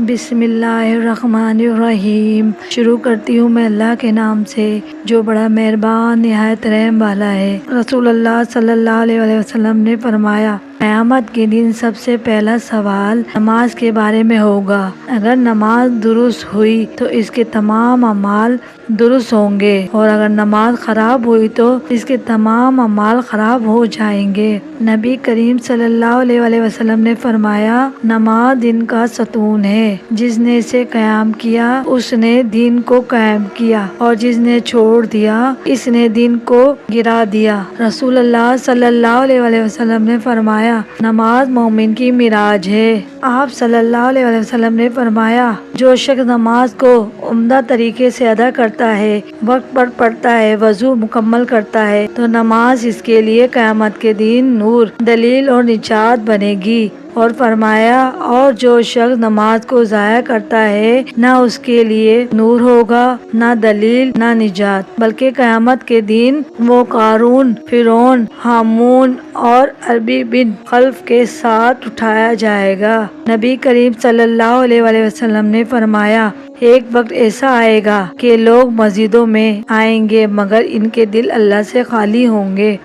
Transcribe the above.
بسم اللہ الرحمن الرحیم۔ شروع کرتی ہوں میں اللہ کے نام سے جو بڑا مہربان نہایت رحم والا ہے۔ رسول اللہ صلی اللہ علیہ وسلم نے فرمایا، قیامت کے دن سب سے پہلا سوال نماز کے بارے میں ہوگا۔ اگر نماز درست ہوئی تو اس کے تمام اعمال درست ہوں گے، اور اگر نماز خراب ہوئی تو اس کے تمام اعمال خراب ہو جائیں گے۔ نبی کریم صلی اللہ علیہ وسلم نے فرمایا، نماز دین کا ستون ہے، جس نے اسے قائم کیا اس نے دین کو قائم کیا، اور جس نے چھوڑ دیا اس نے دین کو گرا دیا۔ رسول اللہ صلی اللہ علیہ وسلم نے فرمایا، نماز مومن کی معراج ہے۔ آپ صلی اللہ علیہ وسلم نے فرمایا، جو شخص نماز کو عمدہ طریقے سے ادا کرتا ہے، وقت پر پڑھتا ہے، وضو مکمل کرتا ہے، تو نماز اس کے لیے قیامت کے دن نور، دلیل اور نجات بنے گی۔ اور فرمایا، اور جو شخص نماز کو ضائع کرتا ہے، نہ اس کے لیے نور ہوگا، نہ دلیل، نہ نجات، بلکہ قیامت کے دن وہ قارون، فرعون، ہامون اور ابی بن خلف کے ساتھ اٹھایا جائے گا۔ نبی کریم صلی اللہ علیہ وسلم نے فرمایا، ایک وقت ایسا آئے گا کہ لوگ مسجدوں میں آئیں گے مگر ان کے دل اللہ سے خالی ہوں گے۔